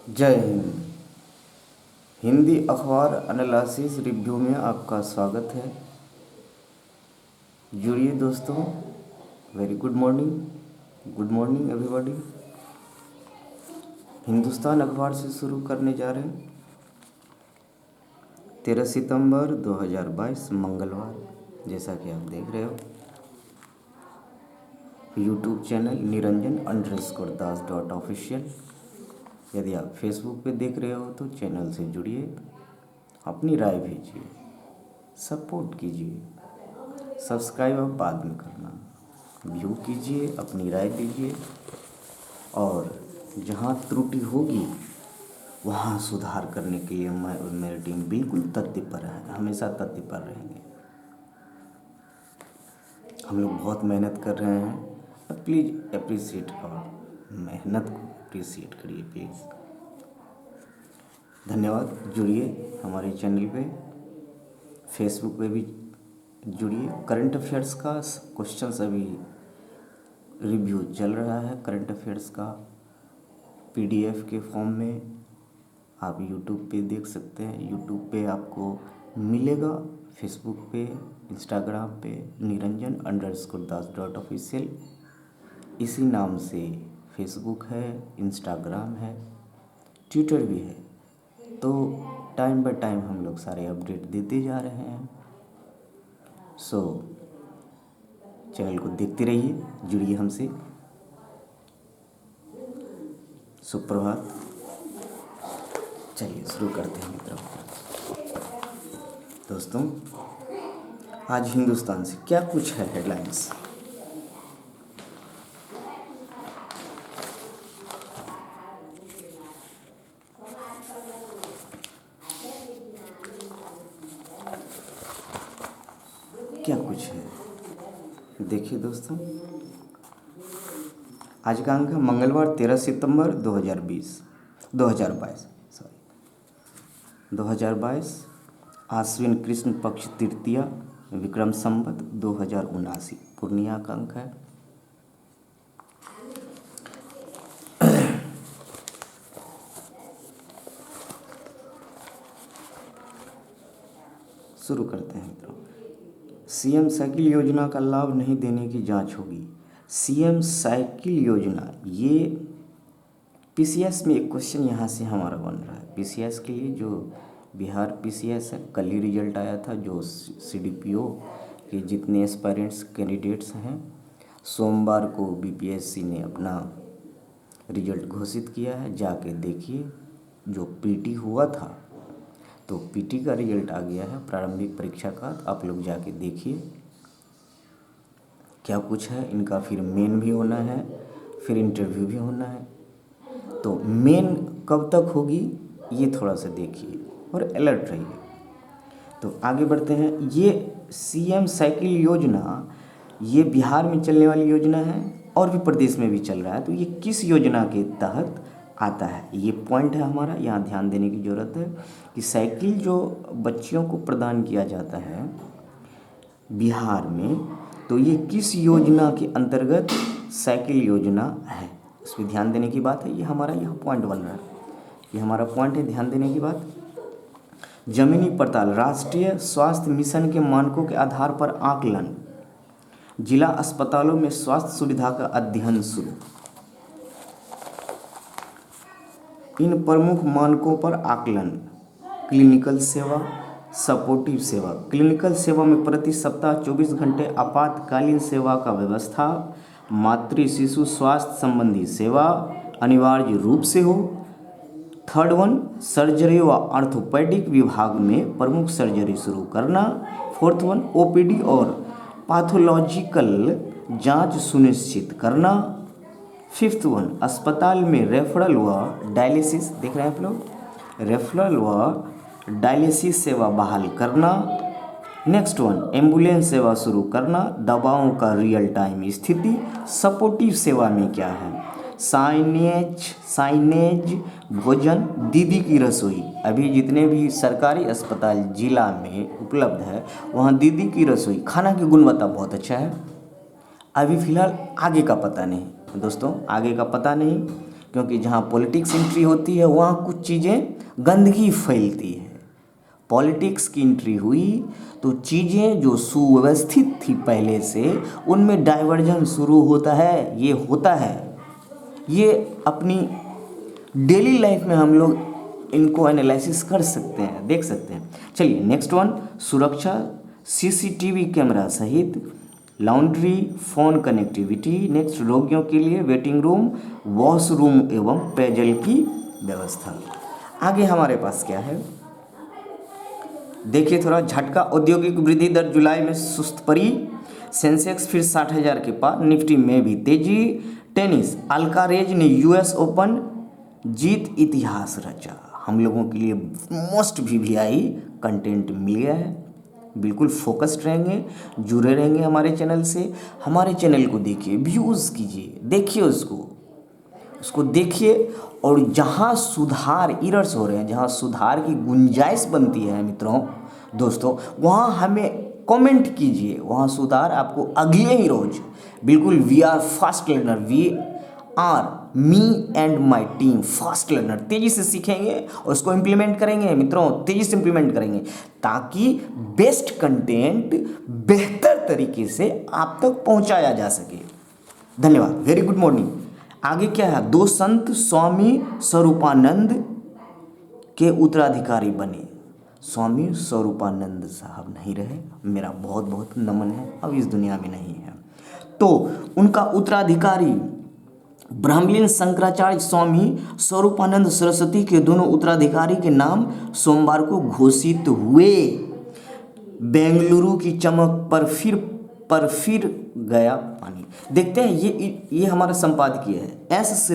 जय हिंद। हिंदी अखबार analysis review में आपका स्वागत है। जुड़िए दोस्तों। Very good morning everybody. Hindustan अखबार से शुरू करने जा रहे हैं। 13 सितंबर 2022 मंगलवार। जैसा कि आप देख रहे हो, यूट्यूब चैनल niranjan_das.official। यदि आप फेसबुक पे देख रहे हो तो चैनल से जुड़िए, अपनी राय भेजिए, सपोर्ट कीजिए। सब्सक्राइब आप बाद में करना, व्यू कीजिए, अपनी राय दीजिए, और जहाँ त्रुटि होगी वहाँ सुधार करने के लिए मैं और मेरी टीम बिल्कुल तत्पर है, हमेशा तत्पर रहेंगे। हम लोग बहुत मेहनत कर रहे हैं, प्लीज़ अप्रिशिएट और मेहनत को अप्रिशिएट करिए प्लीज़। धन्यवाद। जुड़िए हमारे चैनल पे, फेसबुक पे भी जुड़िए। करंट अफेयर्स का क्वेश्चंस अभी रिव्यू चल रहा है। करंट अफेयर्स का पीडीएफ के फॉर्म में आप यूट्यूब पे देख सकते हैं। यूट्यूब पे आपको मिलेगा, फेसबुक पे, इंस्टाग्राम पे niranjan_das.official इसी नाम से फेसबुक है, इंस्टाग्राम है, ट्विटर भी है। तो टाइम बाय टाइम हम लोग सारे अपडेट देते जा रहे हैं। सो चैनल को देखते रहिए, जुड़िए हमसे। सुप्रभात। चलिए शुरू करते हैं मित्रों। दोस्तों, आज हिंदुस्तान से क्या कुछ है हेडलाइंस। क्या कुछ है देखिए दोस्तों। आज का अंक है मंगलवार 13 सितंबर 2022 आश्विन कृष्ण पक्ष तृतीया, विक्रम संवत 2079 पूर्णिया का अंक है। शुरू करते हैं मित्रों। सीएम साइकिल योजना का लाभ नहीं देने की जांच होगी। सीएम साइकिल योजना, ये पीसीएस में एक क्वेश्चन यहाँ से हमारा बन रहा है। पीसीएस के लिए जो बिहार पीसीएस है, कल ही रिजल्ट आया था। जो सीडीपीओ के जितने एस्पायरेंट्स कैंडिडेट्स हैं, सोमवार को बीपीएससी ने अपना रिजल्ट घोषित किया है। जाके देखिए, जो पीटी हुआ था तो पीटी का रिजल्ट आ गया है, प्रारंभिक परीक्षा का। आप लोग जाके देखिए क्या कुछ है इनका। फिर मेन भी होना है, फिर इंटरव्यू भी होना है। तो मेन कब तक होगी ये थोड़ा सा देखिए और अलर्ट रहिए। तो आगे बढ़ते हैं। ये सीएम साइकिल योजना, ये बिहार में चलने वाली योजना है और भी प्रदेश में भी चल रहा है। तो ये किस योजना के तहत आता है, ये पॉइंट है हमारा, यहाँ ध्यान देने की ज़रूरत है कि साइकिल जो बच्चियों को प्रदान किया जाता है बिहार में, तो ये किस योजना के अंतर्गत साइकिल योजना है, इस पर ध्यान देने की बात है। ये हमारा यहाँ पॉइंट बन रहा है, ये हमारा पॉइंट है, ध्यान देने की बात। जमीनी पड़ताल, राष्ट्रीय स्वास्थ्य मिशन के मानकों के आधार पर आकलन, जिला अस्पतालों में स्वास्थ्य सुविधा का अध्ययन शुरू। इन प्रमुख मानकों पर आकलन। क्लिनिकल सेवा, सपोर्टिव सेवा। क्लिनिकल सेवा में प्रति सप्ताह 24 घंटे आपातकालीन सेवा का व्यवस्था, मातृ शिशु स्वास्थ्य संबंधी सेवा अनिवार्य रूप से हो। थर्ड वन, सर्जरी व ऑर्थोपेडिक विभाग में प्रमुख सर्जरी शुरू करना। फोर्थ वन, ओपीडी और पैथोलॉजिकल जांच सुनिश्चित करना। फिफ्थ वन, अस्पताल में रेफरल व डायलिसिस, देख रहे हैं आप लोग, रेफरल व डायलिसिस सेवा बहाल करना। नेक्स्ट वन, एम्बुलेंस सेवा शुरू करना। दवाओं का रियल टाइम स्थिति। सपोर्टिव सेवा में क्या है, साइनेज, भोजन, दीदी की रसोई। अभी जितने भी सरकारी अस्पताल जिला में उपलब्ध है वहाँ दीदी की रसोई, खाना की गुणवत्ता बहुत अच्छा है। अभी फ़िलहाल आगे का पता नहीं दोस्तों, आगे का पता नहीं। क्योंकि जहाँ पॉलिटिक्स एंट्री होती है वहाँ कुछ चीज़ें गंदगी फैलती है। पॉलिटिक्स की एंट्री हुई तो चीज़ें जो सुव्यवस्थित थी पहले से उनमें डाइवर्जन शुरू होता है। ये होता है, ये अपनी डेली लाइफ में हम लोग इनको एनालिसिस कर सकते हैं, देख सकते हैं। चलिए नेक्स्ट वन, सुरक्षा, सीसीटीवी कैमरा सहित लॉन्ड्री, फोन कनेक्टिविटी। नेक्स्ट, रोगियों के लिए वेटिंग रूम, वॉशरूम एवं पेयजल की व्यवस्था। आगे हमारे पास क्या है देखिए थोड़ा झटका। औद्योगिक वृद्धि दर जुलाई में सुस्त पड़ी, सेंसेक्स फिर 60,000 के पार, निफ्टी में भी तेजी। टेनिस, अल्कारेज ने यूएस ओपन जीत इतिहास रचा। हम लोगों के लिए मोस्ट वीवीआई कंटेंट मिल गया है। बिल्कुल फोकस्ड रहेंगे, जुड़े रहेंगे हमारे चैनल से। हमारे चैनल को देखिए, व्यूज़ कीजिए, देखिए उसको देखिए, और जहाँ सुधार इरर्स हो रहे हैं, जहाँ सुधार की गुंजाइश बनती है मित्रों दोस्तों, वहाँ हमें कमेंट कीजिए, वहाँ सुधार आपको अगले ही रोज। बिल्कुल we are fast learner, we are me and my team fast learner. तेज़ी से सीखेंगे और उसको इम्प्लीमेंट करेंगे मित्रों, तेज़ी से इम्प्लीमेंट करेंगे ताकि बेस्ट कंटेंट बेहतर तरीके से आप तक पहुंचाया जा सके। धन्यवाद, वेरी गुड मॉर्निंग। आगे क्या है, दो संत स्वामी स्वरूपानंद के उत्तराधिकारी बने। स्वामी स्वरूपानंद साहब नहीं रहे, मेरा बहुत बहुत नमन है, अब इस दुनिया में नहीं है। तो उनका उत्तराधिकारी ब्रह्मलीन शंकराचार्य स्वामी स्वरूपानंद सरस्वती के दोनों उत्तराधिकारी के नाम सोमवार को घोषित हुए। बेंगलुरु की चमक पर फिर गया पानी। देखते हैं ये हमारा संपादकीय है, एस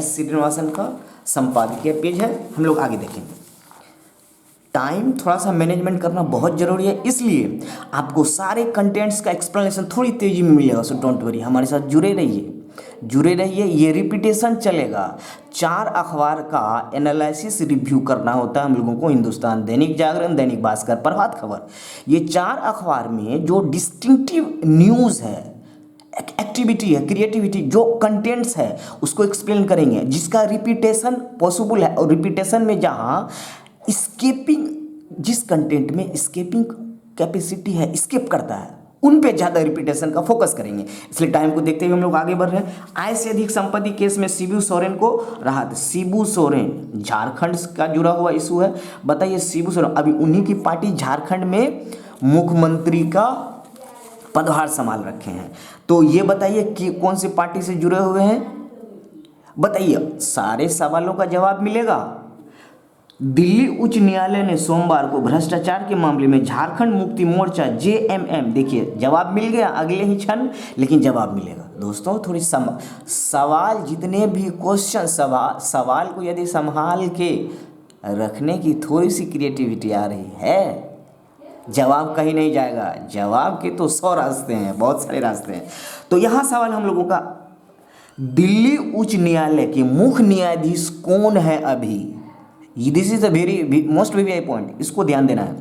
श्रीनिवासन का संपादकीय पेज है। हम लोग आगे देखेंगे। टाइम थोड़ा सा मैनेजमेंट करना बहुत ज़रूरी है, इसलिए आपको सारे कंटेंट्स का एक्सप्लेनेशन थोड़ी तेज़ी में मिलेगा। सो डोंट वरी, हमारे साथ जुड़े रहिए। ये रिपीटेशन चलेगा। 4 अखबार का एनालिसिस रिव्यू करना होता है हम लोगों को, हिंदुस्तान, दैनिक जागरण, दैनिक भास्कर, प्रभात खबर। ये 4 अखबार में जो डिस्टिंक्टिव न्यूज़ है, एक्टिविटी है, क्रिएटिविटी, जो कंटेंट्स है उसको एक्सप्लेन करेंगे, जिसका रिपीटेशन पॉसिबल है। और रिपीटेशन में जहाँ स्केपिंग, जिस कंटेंट में स्केपिंग कैपेसिटी है, स्केप करता है, उन पे ज़्यादा रिपीटेशन का फोकस करेंगे। इसलिए टाइम को देखते हुए हम लोग आगे बढ़ रहे हैं। आय से अधिक संपत्ति केस में शिबू सोरेन को राहत। शिबू सोरेन झारखंड का जुड़ा हुआ इशू है। बताइए, शिबू सोरेन अभी उन्हीं की पार्टी झारखंड में मुख्यमंत्री का पदभार संभाल रखे हैं। तो ये बताइए कि कौन सी पार्टी से जुड़े हुए हैं, बताइए, सारे सवालों का जवाब मिलेगा। दिल्ली उच्च न्यायालय ने सोमवार को भ्रष्टाचार के मामले में झारखंड मुक्ति मोर्चा जेएमएम, देखिए जवाब मिल गया अगले ही क्षण, लेकिन जवाब मिलेगा दोस्तों। थोड़ी सवाल, जितने भी क्वेश्चन, सवाल को यदि संभाल के रखने की थोड़ी सी क्रिएटिविटी आ रही है, जवाब कहीं नहीं जाएगा। जवाब के तो 100 रास्ते हैं, बहुत सारे रास्ते हैं। तो यहाँ सवाल हम लोगों का, दिल्ली उच्च न्यायालय के मुख्य न्यायाधीश कौन है अभी? This is a very most VVI point, इसको ध्यान देना है।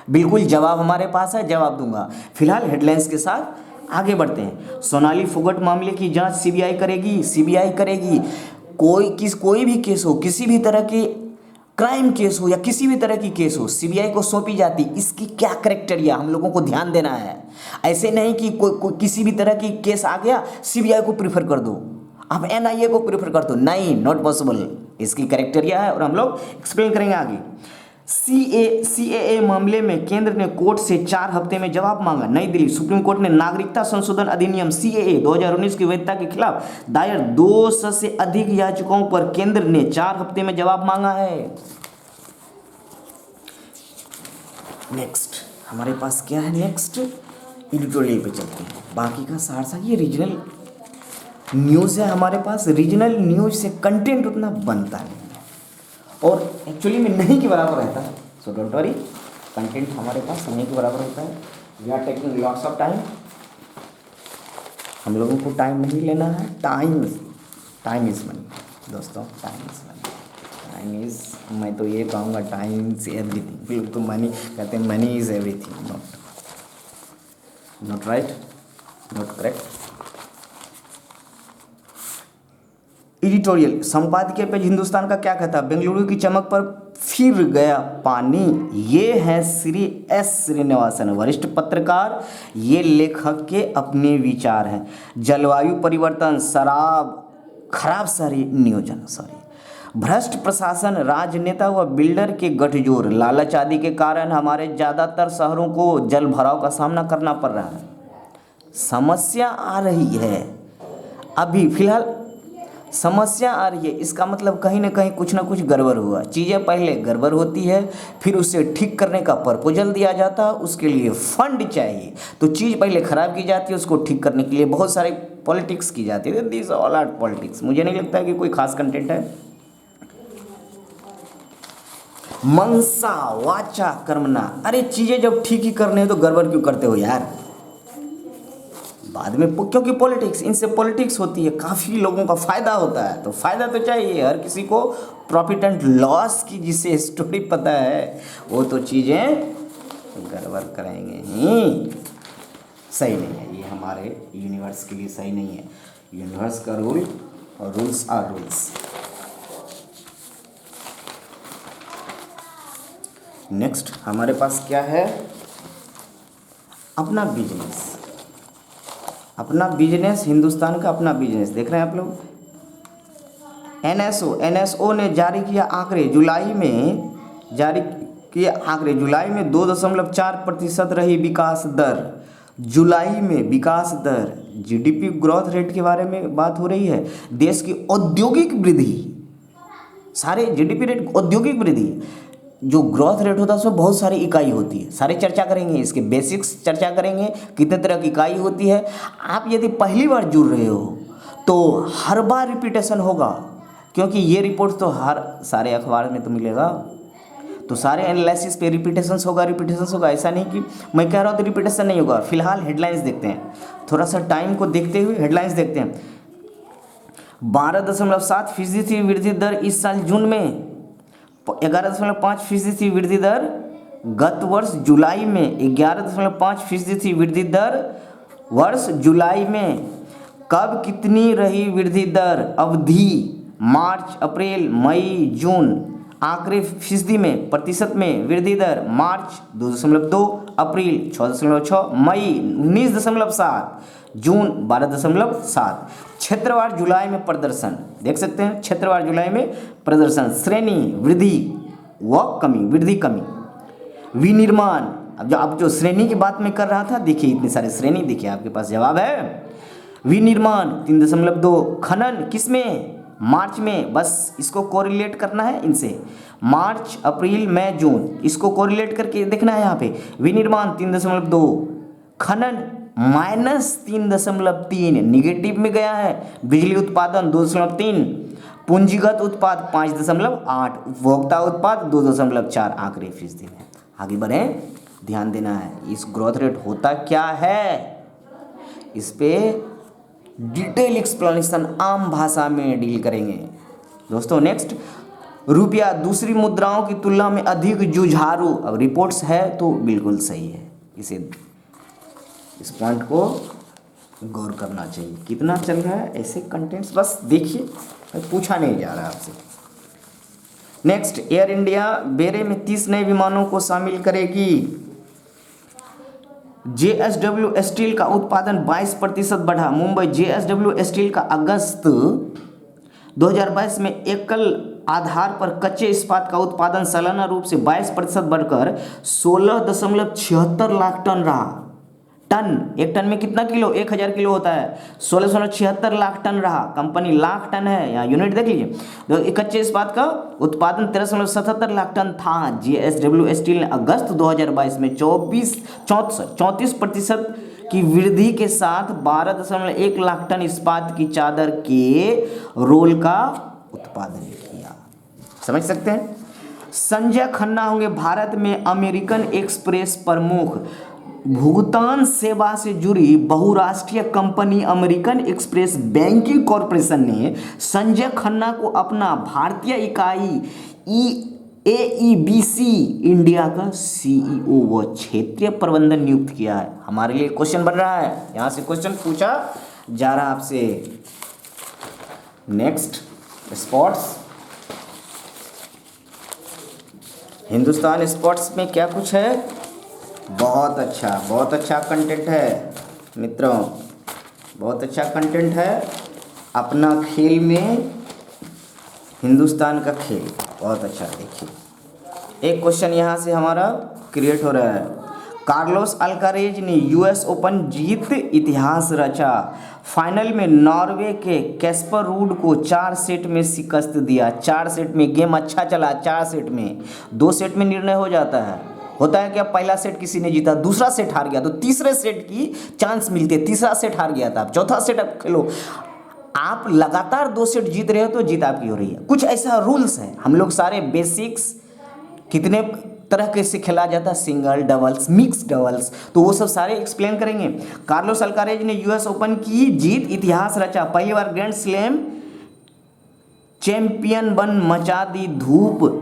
बिल्कुल जवाब हमारे पास है, जवाब दूंगा। फिलहाल हेडलाइंस के साथ आगे बढ़ते हैं। सोनाली फोगट मामले की जांच सीबीआई करेगी। कोई भी केस हो, किसी भी तरह के क्राइम केस हो या किसी भी तरह की केस हो, सीबीआई को सौंपी जाती। इसकी क्या क्राइटेरिया हम लोगों को ध्यान देना है। ऐसे नहीं कि कोई किसी भी तरह की केस आ गया सीबीआई को प्रीफर कर दो, आप एनआईए को प्रीफर कर दो, नहीं, नॉट पॉसिबल। इसकी क्राइटेरिया है और हम लोग एक्सप्लेन करेंगे आगे। सीएए मामले में केंद्र ने कोर्ट से 4 हफ्ते में जवाब मांगा। नई दिल्ली, सुप्रीम कोर्ट ने नागरिकता संशोधन अधिनियम सीएए 2019 की वैधता के खिलाफ दायर 200 से अधिक याचिकाओं पर केंद्र ने 4 हफ्ते में जवाब मांगा है। नेक्स्ट हमारे पास क्या है, नेक्स्ट एडिटोरियल पे चलते हैं। बाकी का सार ये रीजनल न्यूज़ है हमारे पास। रीजनल न्यूज़ से कंटेंट उतना बनता नहीं और एक्चुअली में नहीं के बराबर रहता है। सो डोंट वरी, कंटेंट हमारे पास नहीं के बराबर होता है। We are taking lots of time. हम लोगों को टाइम नहीं लेना है। टाइम इज़ मनी दोस्तों, टाइम इज़, मैं तो ये कहूँगा टाइम इज़ एवरीथिंग। लोग तो मनी कहते हैं, money is everything. Not right, not correct. Editorial संपादकीय पेज हिंदुस्तान का क्या कहता है? बेंगलुरु की चमक पर फिर गया पानी। ये हैं श्री एस श्रीनिवासन, वरिष्ठ पत्रकार। ये लेखक के अपने विचार हैं। जलवायु परिवर्तन, शराब, खराब शहरी नियोजन, भ्रष्ट प्रशासन, राजनेता व बिल्डर के गठजोड़, लालच आदि के कारण हमारे ज़्यादातर शहरों को जल भराव का सामना करना पड़ रहा है। समस्या आ रही है, अभी फिलहाल समस्या आ रही है। इसका मतलब कहीं ना कहीं कुछ ना कुछ गड़बड़ हुआ। चीज़ें पहले गड़बड़ होती है, फिर उसे ठीक करने का प्रपोजल दिया जाता है, उसके लिए फंड चाहिए। तो चीज़ पहले ख़राब की जाती है, उसको ठीक करने के लिए बहुत सारे पॉलिटिक्स की जाती है। This all are politics. मुझे नहीं लगता कि कोई खास कंटेंट है। मनसा वाचा कर्मणा, अरे चीज़ें जब ठीक ही करने हैं तो गड़बड़ क्यों करते हो यार? बाद में क्योंकि पॉलिटिक्स, इनसे पॉलिटिक्स होती है, काफ़ी लोगों का फ़ायदा होता है, तो फ़ायदा तो चाहिए हर किसी को। प्रॉफिट एंड लॉस की जिसे स्टोरी पता है वो तो चीज़ें गड़बड़ करेंगे ही। सही नहीं है ये, हमारे यूनिवर्स के लिए सही नहीं है। यूनिवर्स का रूल और रूल्स आर रूल्स। नेक्स्ट हमारे पास क्या है? अपना बिजनेस। अपना बिजनेस, हिंदुस्तान का अपना बिजनेस देख रहे हैं आप लोग। एनएसओ ने जारी किया आंकड़े, जुलाई में 2.4% रही विकास दर। जुलाई में विकास दर, जीडीपी ग्रोथ रेट के बारे में बात हो रही है। देश की औद्योगिक वृद्धि, सारे जीडीपी रेट औद्योगिक वृद्धि, जो ग्रोथ रेट होता है उसमें बहुत सारी इकाई होती है। सारे चर्चा करेंगे, इसके बेसिक्स चर्चा करेंगे, कितने तरह की इकाई होती है। आप यदि पहली बार जुड़ रहे हो तो हर बार रिपीटेशन होगा, क्योंकि ये रिपोर्ट तो हर सारे अखबार में तो मिलेगा, तो सारे एनालिसिस पे रिपीटेशन होगा। ऐसा नहीं कि मैं कह रहा हूँ तो रिपीटेशन नहीं होगा। फिलहाल हेडलाइंस देखते हैं, थोड़ा सा टाइम को देखते हुए हेडलाइंस देखते हैं। 12.7% थी वृद्धि दर इस साल जून में, 11.5% थी वृद्धि दर गत वर्ष जुलाई में, 11.5% थी वृद्धि दर वर्ष जुलाई में। कब कितनी रही वृद्धि दर? अवधि मार्च, अप्रैल, मई, जून। आंकड़े फीसदी में, प्रतिशत में वृद्धि दर मार्च 2.2, अप्रैल 6.6, मई 19.7, जून 12.7। क्षेत्रवार जुलाई में प्रदर्शन देख सकते हैं। क्षेत्रवार जुलाई में प्रदर्शन, श्रेणी वृद्धि व कमी, वृद्धि कमी। विनिर्माण, अब जो श्रेणी की बात मैं कर रहा था, देखिए इतनी सारी श्रेणी, देखिए आपके पास जवाब है। विनिर्माण 3.2, खनन किसमें? मार्च में। बस इसको कोरिलेट करना है इनसे, मार्च, अप्रैल, मई, जून, इसको कोरिलेट करके देखना है। यहाँ पे विनिर्माण 3.2, खनन -3.3, निगेटिव में गया है। बिजली उत्पादन 2.3, पूंजीगत उत्पाद 5.8, उपभोक्ता उत्पाद 2.4, आंकड़े फीसदी में। आगे बढ़ें, ध्यान देना है इस ग्रोथ रेट होता क्या है, इस पे डिटेल एक्सप्लेनेशन आम भाषा में डील करेंगे दोस्तों। नेक्स्ट, रुपया दूसरी मुद्राओं की तुलना में अधिक जुझारू। अब रिपोर्ट्स है तो बिल्कुल सही है, इस पॉइंट को गौर करना चाहिए। कितना चल रहा है ऐसे कंटेंट्स, बस देखिए, पूछा नहीं जा रहा आपसे। नेक्स्ट, एयर इंडिया बेरे में 30 नए विमानों को शामिल करेगी। जेएसडब्ल्यू स्टील का उत्पादन 22% बढ़ा। मुंबई जेएसडब्ल्यू स्टील का अगस्त 2022 में एकल आधार पर कच्चे इस्पात का उत्पादन सालाना रूप से 22% बढ़कर 16.76 लाख टन रहा। एक टन में कितना किलो? 1000 किलो होता है। 1676 लाख टन रहा। कंपनी लाख टन है, यहाँ यूनिट देख लीजिए। तो कच्चे इस्पात का उत्पादन 13.77 लाख टन था। जेएसडब्ल्यू स्टील ने अगस्त 2022 में 34% की वृद्धि के साथ 12.1 लाख टन इस्पात की चादर के रोल का उत्पादन किया। समझ सकते हैं। संजय खन्ना होंगे भारत में अमेरिकन एक्सप्रेस प्रमुख। भुगतान सेवा से जुड़ी बहुराष्ट्रीय company American express banking corporation ने संजय खन्ना को अपना भारतीय इकाई AEBC इंडिया का CEO व क्षेत्रीय प्रबंधन नियुक्त किया है। हमारे लिए क्वेश्चन बन रहा है, यहाँ से क्वेश्चन पूछा जा रहा है आपसे। नेक्स्ट, स्पोर्ट्स, हिंदुस्तान स्पोर्ट्स में क्या कुछ है? बहुत अच्छा कंटेंट है मित्रों, बहुत अच्छा कंटेंट है। अपना खेल में हिंदुस्तान का खेल बहुत अच्छा। देखिए एक क्वेश्चन यहाँ से हमारा क्रिएट हो रहा है। कार्लोस अल्कारेज ने यूएस ओपन जीत इतिहास रचा, फाइनल में नॉर्वे के कैस्पर रूड को 4 सेट में शिकस्त दिया। 4 सेट में गेम अच्छा चला, 4 सेट में, 2 सेट में निर्णय हो जाता है। होता है कि अब पहला सेट किसी ने जीता, दूसरा सेट हार गया तो तीसरे सेट की चांस मिलती है। तीसरा सेट हार गया था, अब चौथा सेट अब खेलो। आप लगातार 2 सेट जीत रहे हो तो जीत आपकी हो रही है। कुछ ऐसा रूल्स है, हम लोग सारे बेसिक्स कितने तरह के से खेला जाता है, सिंगल, डबल्स, मिक्स डबल्स, तो वो सब सारे एक्सप्लेन करेंगे। कार्लोस अल्कारेज ने यूएस ओपन की जीत इतिहास रचा, पहली बार ग्रैंड स्लैम चैंपियन बन मचा दी धूम।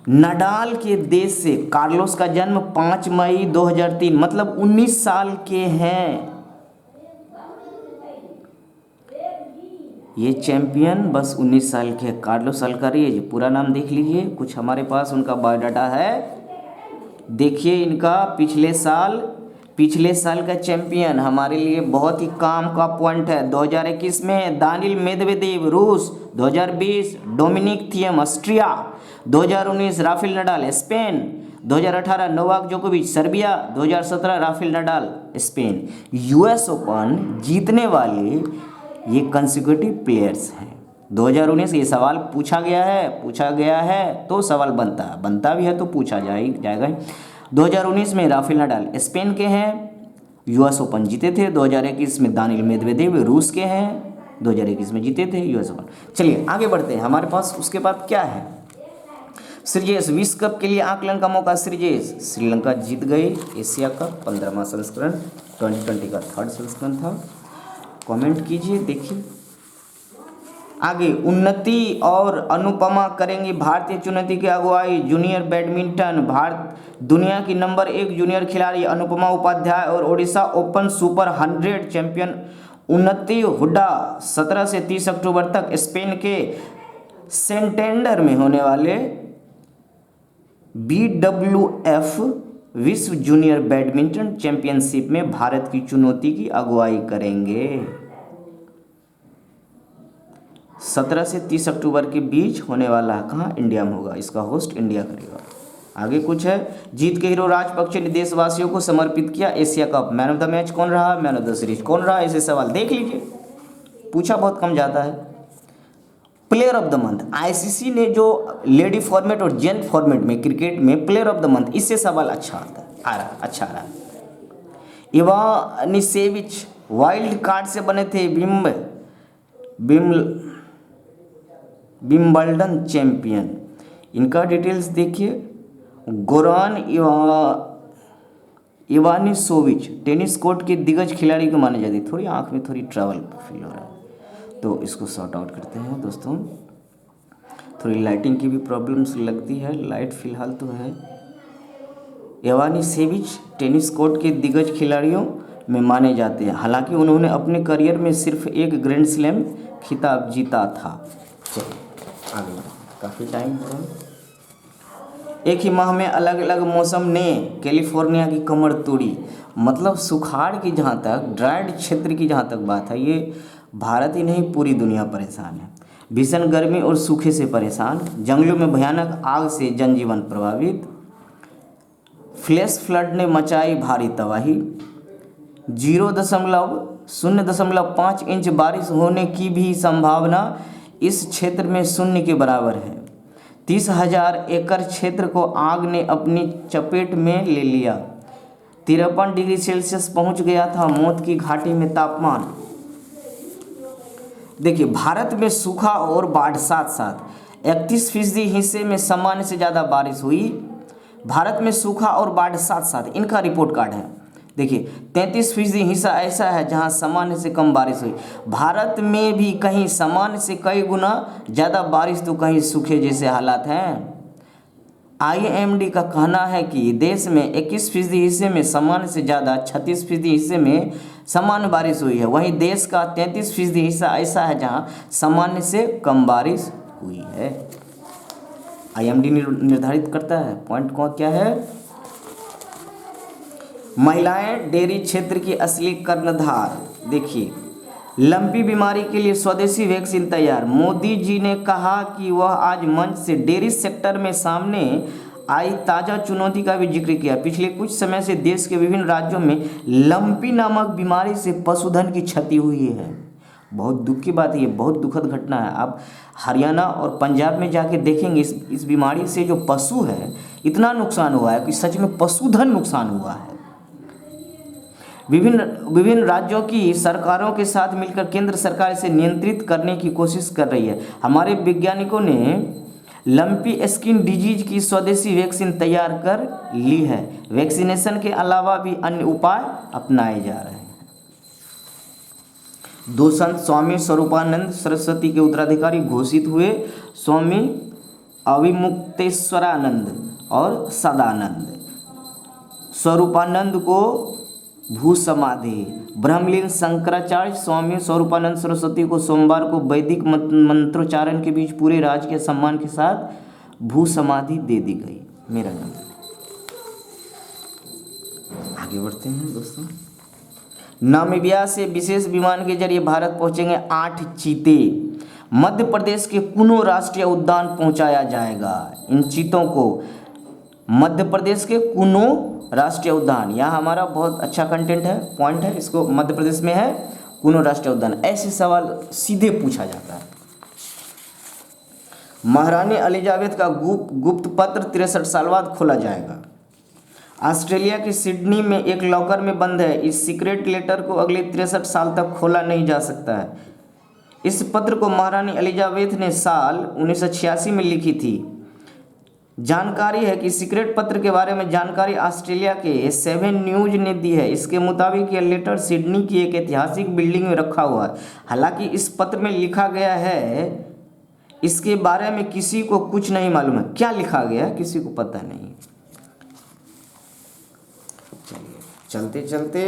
नडाल के देश से कार्लोस का जन्म 5 मई 2003, मतलब 19 साल के हैं ये चैंपियन, बस 19 साल के कार्लोस अल्कारेज। पूरा नाम देख लीजिए, कुछ हमारे पास उनका बायोडाटा है। देखिए इनका पिछले साल का चैंपियन हमारे लिए बहुत ही काम का पॉइंट है। 2021 में दानिल मेदवेदेव रूस, 2020 Dominic Thiem Austria, 2019 Rafael Nadal Spain, 2018 Novak जोकोविच Serbia, 2017 Rafael Nadal Spain. US Open जीतने वाले ये कंसेक्यूटिव प्लेयर्स हैं। 2019 ये सवाल पूछा गया है तो सवाल बनता भी है तो पूछा जाएगा। 2019 में राफेल नडाल स्पेन के हैं, यूएस ओपन जीते थे। 2021 में दानिल मेदवेदेव रूस के हैं, 2021 में जीते थे यूएस ओपन। चलिए आगे बढ़ते हैं, हमारे पास उसके बाद क्या है। सीरीज विश्व कप के लिए आकलन का मौका। सीरीज श्रीलंका जीत गई एशिया कप 15वां संस्करण, 2020 का 3rd संस्करण था। कमेंट कीजिए, देखिए आगे। उन्नति और अनुपमा करेंगी भारतीय चुनौती की अगुवाई। जूनियर बैडमिंटन भारत दुनिया की नंबर 1 जूनियर खिलाड़ी अनुपमा उपाध्याय और ओडिशा ओपन सुपर 100 चैंपियन उन्नति हुड्डा 17 से 30 अक्टूबर तक स्पेन के सेंटेंडर में होने वाले BWF विश्व जूनियर बैडमिंटन चैंपियनशिप में भारत की चुनौती की अगुवाई करेंगे। 17 से 30 अक्टूबर के बीच होने वाला है, कहाँ? इंडिया में होगा, इसका होस्ट इंडिया करेगा। आगे कुछ है। जीत के हीरो राजपक्षे ने देशवासियों को समर्पित किया Asia cup. Man of the match कौन रहा, मैन ऑफ द सीरीज कौन रहा, ऐसे सवाल देख लीजिए, पूछा बहुत कम जाता है। Player of the month, ICC ने जो लेडी फॉर्मेट और जेंट फॉर्मेट में क्रिकेट में प्लेयर ऑफ द मंथ, इससे सवाल अच्छा आ रहा। इवानिसेविच वाइल्ड कार्ड से बने थे विंबलडन चैंपियन। इनका डिटेल्स देखिए। गोरान इवानिसोविच टेनिस कोर्ट के दिग्गज खिलाड़ी को माने जाते। थोड़ी आंख में थोड़ी ट्रबल फील हो रहा है तो इसको सॉर्ट आउट करते हैं दोस्तों। थोड़ी लाइटिंग की भी प्रॉब्लम्स लगती है, लाइट फिलहाल तो है। इवानिसेविच टेनिस कोर्ट के दिग्गज खिलाड़ियों में माने जाते हैं, हालांकि उन्होंने अपने करियर में सिर्फ एक ग्रैंड स्लैम खिताब जीता था। चलिए आगे काफ़ी टाइम हो रहा है। एक ही माह में अलग अलग मौसम ने कैलिफोर्निया की कमर तोड़ी। मतलब सुखाड़ की जहाँ तक, ड्राइड क्षेत्र की जहाँ तक बात है, ये भारत ही नहीं पूरी दुनिया परेशान है। भीषण गर्मी और सूखे से परेशान, जंगलों में भयानक आग से जनजीवन प्रभावित, फ्लैश फ्लड ने मचाई भारी तबाही, 0.5 इंच बारिश होने की भी संभावना इस क्षेत्र में शून्य के बराबर है। 30,000 एकड़ क्षेत्र को आग ने अपनी चपेट में ले लिया। 53 डिग्री सेल्सियस पहुंच गया था मौत की घाटी में तापमान। देखिए भारत में सूखा और बाढ़ साथ साथ 31% हिस्से में सामान्य से ज़्यादा बारिश हुई। भारत में सूखा और बाढ़ साथ साथ, इनका रिपोर्ट कार्ड है। देखिए 33% हिस्सा ऐसा है जहां सामान्य से कम बारिश हुई। भारत में भी कहीं सामान्य से कई गुना ज़्यादा बारिश तो कहीं सूखे जैसे हालात हैं। IMD का कहना है कि देश में 21% हिस्से में सामान्य से ज़्यादा 36% हिस्से में सामान्य बारिश हुई है। वहीं देश का 33% हिस्सा ऐसा है जहां सामान्य से कम बारिश हुई है। IMD निर्धारित करता है। पॉइंट कौन क्या है? महिलाएं डेयरी क्षेत्र की असली कर्णधार। देखिए, लंपी बीमारी के लिए स्वदेशी वैक्सीन तैयार। मोदी जी ने कहा कि वह आज मंच से डेयरी सेक्टर में सामने आई ताज़ा चुनौती का भी जिक्र किया। पिछले कुछ समय से देश के विभिन्न राज्यों में लंपी नामक बीमारी से पशुधन की क्षति हुई है। बहुत दुख की बात है, ये बहुत दुखद घटना है। आप हरियाणा और पंजाब में जाके देखेंगे इस बीमारी से जो पशु है इतना नुकसान हुआ है कि सच में पशुधन नुकसान हुआ है। विभिन्न राज्यों की सरकारों के साथ मिलकर केंद्र सरकार इसे नियंत्रित करने की कोशिश कर रही है। हमारे वैज्ञानिकों ने लंपी स्किन डिजीज की स्वदेशी वैक्सीन तैयार कर ली है। वैक्सीनेशन के अलावा भी अन्य उपाय अपनाए जा रहे हैं। दो संत स्वामी स्वरूपानंद सरस्वती के उत्तराधिकारी घोषित हुए। स्वामी अविमुक्तेश्वरानंद और सदानंद। स्वरूपानंद को भू समाधि। ब्रह्मलीन शंकराचार्य स्वामी स्वरूपानंद सरस्वती को सोमवार को वैदिक मंत्रोच्चारण के बीच पूरे राजकीय सम्मान के साथ भू समाधि दे दी गई। मेरा नाम। आगे बढ़ते हैं दोस्तों। नामीबिया से विशेष विमान के जरिए भारत पहुंचेंगे 8 चीते। मध्य प्रदेश के कुनो राष्ट्रीय उद्यान पहुंचाया जाएगा। इन चीतों को मध्य प्रदेश के कुनो राष्ट्रीय उद्यान, यहाँ हमारा बहुत अच्छा कंटेंट है, पॉइंट है, इसको मध्य प्रदेश में है कुनो राष्ट्रीय उद्यान। ऐसे सवाल सीधे पूछा जाता है। महारानी एलिजाबेथ का गुप्त पत्र 63 साल बाद खोला जाएगा। ऑस्ट्रेलिया के सिडनी में एक लॉकर में बंद है। इस सीक्रेट लेटर को अगले 63 साल तक खोला नहीं जा सकता है। इस पत्र को महारानी एलिजाबेथ ने साल 1986 में लिखी थी। जानकारी है कि सीक्रेट पत्र के बारे में जानकारी ऑस्ट्रेलिया के 7 न्यूज ने दी है। इसके मुताबिक यह लेटर सिडनी की एक ऐतिहासिक बिल्डिंग में रखा हुआ है। हालांकि इस पत्र में लिखा गया है, इसके बारे में किसी को कुछ नहीं मालूम है। क्या लिखा गया है किसी को पता नहीं। चलिए चलते चलते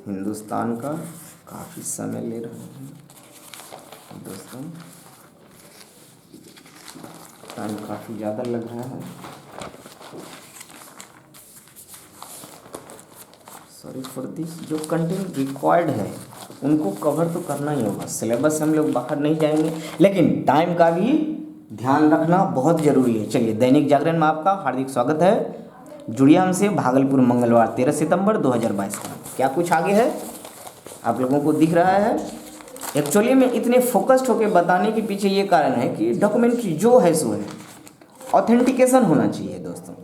हिंदुस्तान का काफ़ी समय ले रहे हैं दोस्तों, टाइम काफ़ी ज़्यादा लग रहा है। Sorry for this. जो कंटेंट रिक्वायर्ड है उनको कवर तो करना ही होगा। सिलेबस हम लोग बाहर नहीं जाएंगे, लेकिन टाइम का भी ध्यान रखना बहुत ज़रूरी है। चलिए, दैनिक जागरण में आपका हार्दिक स्वागत है। जुड़िए हमसे। भागलपुर मंगलवार 13 सितंबर 2022 का क्या कुछ आगे है आप लोगों को दिख रहा है। एक्चुअली में इतने फोकस्ड होकर बताने के पीछे ये कारण है कि डॉक्यूमेंट्री जो है सो है, ऑथेंटिकेशन होना चाहिए दोस्तों।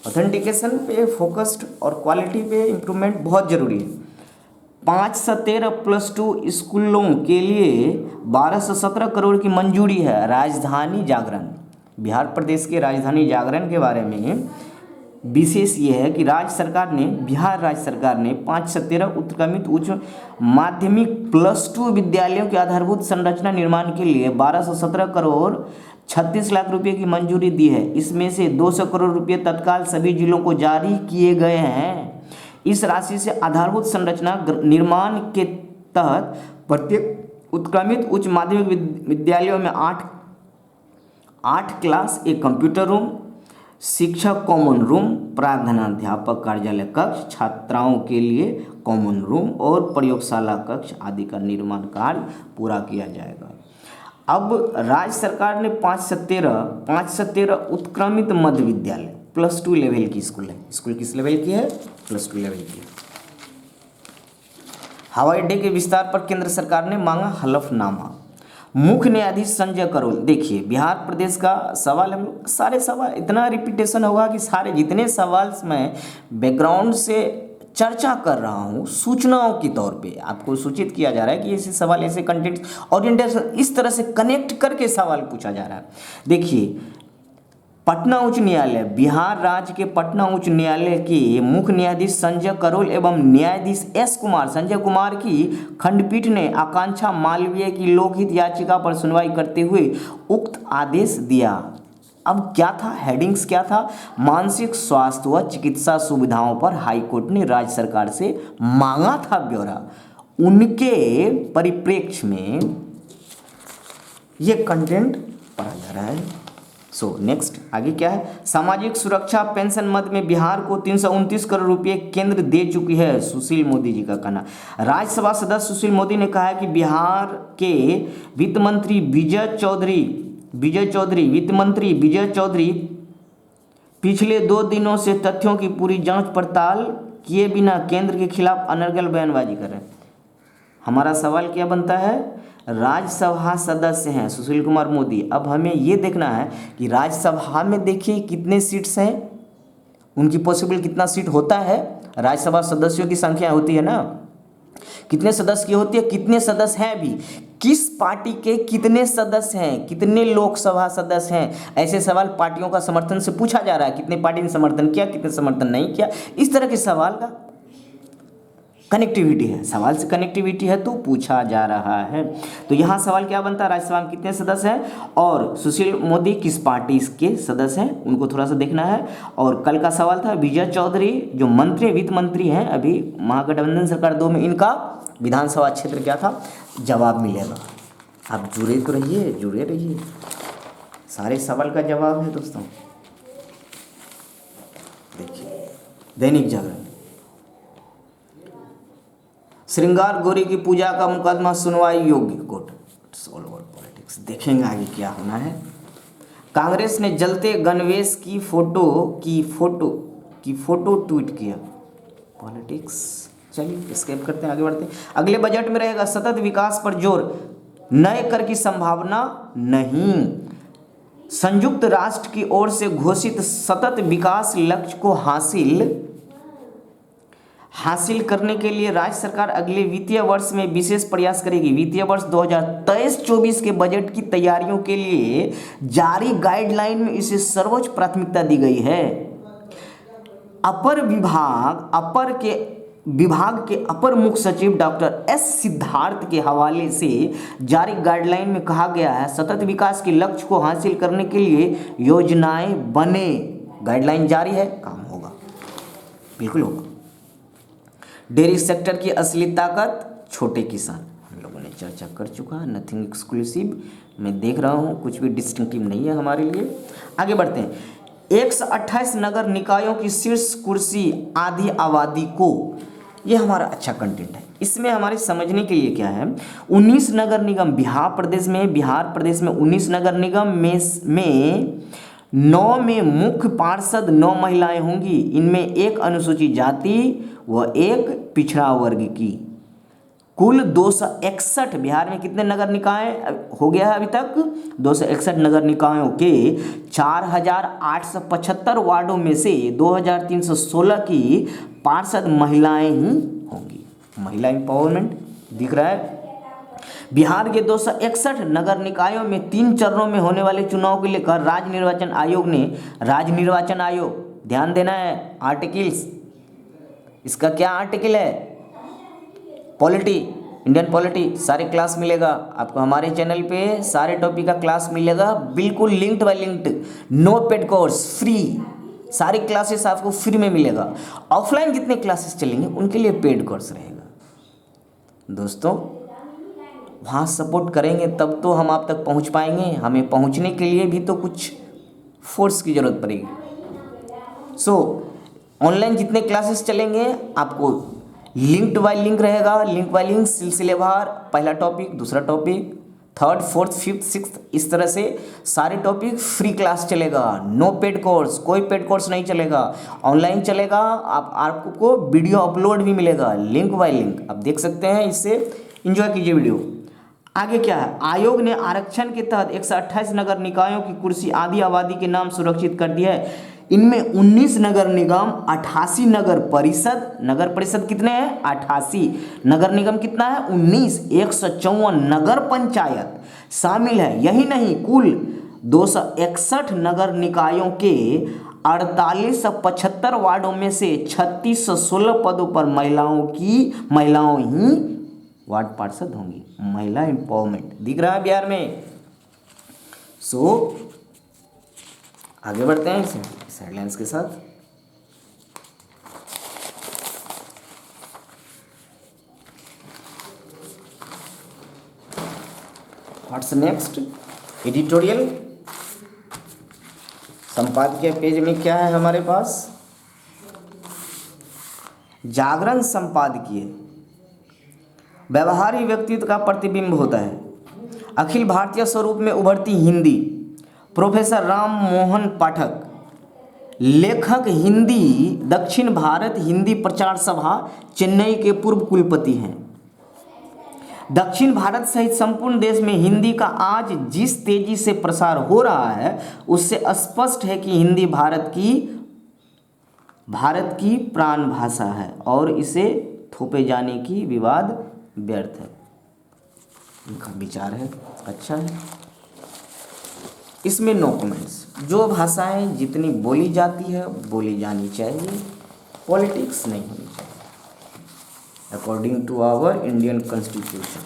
ऑथेंटिकेशन पे फोकस्ड और क्वालिटी पे इम्प्रूवमेंट बहुत ज़रूरी है। 5 से 13 +2 स्कूलों के लिए 12 से 17 करोड़ की मंजूरी है। राजधानी जागरण, बिहार प्रदेश के राजधानी जागरण के बारे में विशेष ये है कि बिहार राज्य सरकार ने 5 से 13 उत्क्रमित उच्च माध्यमिक +2 विद्यालयों के आधारभूत संरचना निर्माण के लिए 12 से 17 करोड़ 36 लाख रुपए की मंजूरी दी है। इसमें से 200 करोड़ रुपए तत्काल सभी जिलों को जारी किए गए हैं। इस राशि से आधारभूत संरचना निर्माण के तहत प्रत्येक उत्क्रमित उच्च माध्यमिक विद्यालयों में 8 क्लास, एक कंप्यूटर रूम, शिक्षक कॉमन रूम, प्रधानाध्यापक कार्यालय कक्ष, छात्राओं के लिए कॉमन रूम और प्रयोगशाला कक्ष आदि का निर्माण कार्य पूरा किया जाएगा। अब राज्य सरकार ने 5 से 13 उत्क्रमित मध्य विद्यालय +2 लेवल की स्कूल है। स्कूल किस लेवल की है? +2 लेवल की है। हवाई अड्डे के विस्तार पर केंद्र सरकार ने मांगा हलफनामा। मुख्य न्यायाधीश संजय करोल। देखिए, बिहार प्रदेश का सवाल, हम लोग सारे सवाल इतना रिपीटेशन होगा कि सारे जितने सवाल मैं बैकग्राउंड से चर्चा कर रहा हूँ सूचनाओं के तौर पे आपको सूचित किया जा रहा है कि ऐसे सवाल, ऐसे कंटेंट ओरिएंटेशन इस तरह से कनेक्ट करके सवाल पूछा जा रहा है। देखिए, पटना उच्च न्यायालय, बिहार राज्य के पटना उच्च न्यायालय के मुख्य न्यायाधीश संजय करोल एवं न्यायाधीश संजय कुमार की खंडपीठ ने आकांक्षा मालवीय की लोकहित याचिका पर सुनवाई करते हुए उक्त आदेश दिया। अब क्या था, हेडिंग्स क्या था, मानसिक स्वास्थ्य व चिकित्सा सुविधाओं पर हाईकोर्ट ने राज्य सरकार से मांगा था ब्यौरा। उनके परिप्रेक्ष्य में ये कंटेंट पढ़ा जा रहा है। सो नेक्स्ट आगे क्या है, सामाजिक सुरक्षा पेंशन मद में बिहार को 329 करोड़ रुपए केंद्र दे चुकी है, सुशील मोदी जी का कहना। राज्यसभा सदस्य सुशील मोदी ने कहा है कि बिहार के वित्त मंत्री विजय चौधरी पिछले 2 दिनों से तथ्यों की पूरी जांच पड़ताल किए बिना केंद्र के खिलाफ अनर्गल बयानबाजी कर रहे हैं। हमारा सवाल क्या बनता है, राज्यसभा सदस्य हैं सुशील कुमार मोदी। अब हमें ये देखना है कि राज्यसभा में देखिए कितने सीट्स हैं, उनकी पॉसिबल कितना सीट होता है। राज्यसभा सदस्यों की संख्या होती है ना, कितने सदस्य की होती है, कितने सदस्य हैं भी, किस पार्टी के कितने सदस्य हैं, कितने लोकसभा सदस्य हैं, ऐसे सवाल पार्टियों का समर्थन से पूछा जा रहा है। कितने पार्टी ने समर्थन किया, कितने समर्थन नहीं किया, इस तरह के सवाल का कनेक्टिविटी है, सवाल से कनेक्टिविटी है तो पूछा जा रहा है। तो यहाँ सवाल क्या बनता है, राज्यसभा में कितने सदस्य हैं और सुशील मोदी किस पार्टी के सदस्य हैं, उनको थोड़ा सा देखना है। और कल का सवाल था विजय चौधरी जो वित्त मंत्री हैं अभी महागठबंधन सरकार 2 में, इनका विधानसभा क्षेत्र क्या था, जवाब मिलेगा। आप जुड़े तो रहिए, जुड़े रहिए, सारे सवाल का जवाब है दोस्तों। देखिए दैनिक जागरण, श्रृंगार गौरी की पूजा का मुकदमा सुनवाई योग्य, court. It's all about politics. देखेंगे आगे क्या होना है। कांग्रेस ने जलते गणवेश की फोटो ट्वीट किया, पॉलिटिक्स। चलिए स्किप करते हैं, आगे बढ़ते हैं। अगले बजट में रहेगा सतत विकास पर जोर, नए कर की संभावना नहीं। संयुक्त राष्ट्र की ओर से घोषित सतत विकास लक्ष्य को हासिल करने के लिए राज्य सरकार अगले वित्तीय वर्ष में विशेष प्रयास करेगी। वित्तीय वर्ष 2023-24 के बजट की तैयारियों के लिए जारी गाइडलाइन में इसे सर्वोच्च प्राथमिकता दी गई है। विभाग के अपर मुख्य सचिव डॉक्टर एस सिद्धार्थ के हवाले से जारी गाइडलाइन में कहा गया है, सतत विकास के लक्ष्य को हासिल करने के लिए योजनाएं बने। गाइडलाइन जारी है, काम होगा, बिल्कुल होगा। डेयरी सेक्टर की असली ताकत छोटे किसान, हम लोगों ने चर्चा कर चुका है, नथिंग एक्सक्लूसिव। मैं देख रहा हूँ कुछ भी डिस्टिंक्टिव नहीं है हमारे लिए। आगे बढ़ते हैं। 128 नगर निकायों की शीर्ष कुर्सी आधी आबादी को, यह हमारा अच्छा कंटेंट है। इसमें हमारे समझने के लिए क्या है, 19 नगर निगम बिहार प्रदेश में 19 नगर निगम में 9 में मुख्य पार्षद 9 महिलाएं होंगी। इनमें एक अनुसूचित जाति व एक पिछड़ा वर्ग की। कुल 261, बिहार में कितने नगर निकाय हो गया है अभी तक, 261 नगर निकायों के 4875 वार्डों में से 2316 की पार्षद महिलाएं ही होंगी। महिला एम्पावरमेंट दिख रहा है। बिहार के 261 नगर निकायों में 3 चरणों में होने वाले चुनाव के लिए राज्य निर्वाचन आयोग, ध्यान देना है, आर्टिकल्स, इसका क्या आर्टिकल है, पॉलिटी, इंडियन पॉलिटी, सारे क्लास मिलेगा आपको हमारे चैनल पे, सारे टॉपिक का क्लास मिलेगा, बिल्कुल linked by linked, no paid course, free, सारी क्लासेस आपको फ्री में मिलेगा। ऑफलाइन जितने क्लासेस चलेंगे उनके लिए पेड कोर्स रहेगा। दोस्तों वहाँ सपोर्ट करेंगे तब तो हम आप तक पहुँच पाएंगे, हमें पहुँचने के लिए भी तो कुछ फोर्स की ज़रूरत पड़ेगी। सो ऑनलाइन जितने क्लासेस चलेंगे आपको लिंक्ड बाय लिंक रहेगा, लिंक बाय लिंक, सिलसिलेवार, पहला टॉपिक, दूसरा topic, 3rd, 4th, 5th, 6th, इस तरह से सारे टॉपिक फ्री क्लास चलेगा। नो पेड कोर्स, कोई पेड कोर्स नहीं चलेगा, ऑनलाइन चलेगा। आपको वीडियो अपलोड भी मिलेगा, लिंक बाय लिंक, आप देख सकते हैं, इससे एंजॉय कीजिए वीडियो। आगे क्या है, आयोग ने आरक्षण के तहत 128 नगर निकायों की कुर्सी आधी आबादी के नाम सुरक्षित कर दी है। इनमें 19 नगर निगम, 88 नगर परिषद कितने हैं, 88, नगर निगम कितना है, 19, 154 नगर पंचायत शामिल है। यही नहीं, कुल 261 नगर निकायों के 4875 वार्डों में से 3616 पदों पर महिलाओं ही वार्ड पार्षद होंगी। महिला एम्पावरमेंट दिख रहा है बिहार में। सो आगे बढ़ते हैं इस हेडलाइंस के साथ। What's next, editorial. संपादकीय पेज में क्या है हमारे पास, जागरण संपादकीय व्यवहारिक व्यक्तित्व का प्रतिबिंब होता है। अखिल भारतीय स्वरूप में उभरती हिंदी, प्रोफेसर राम मोहन पाठक, लेखक हिंदी, दक्षिण भारत हिंदी प्रचार सभा चेन्नई के पूर्व कुलपति हैं। दक्षिण भारत सहित संपूर्ण देश में हिंदी का आज जिस तेजी से प्रसार हो रहा है उससे स्पष्ट है कि हिंदी भारत की प्राण भाषा है और इसे थोपे जाने की विवाद व्यर्थ है। इनका विचार है, अच्छा है। इसमें नो कमेंट्स। जो भाषाएं जितनी बोली जाती है बोली जानी चाहिए, पॉलिटिक्स नहीं होनी चाहिए according to our Indian constitution.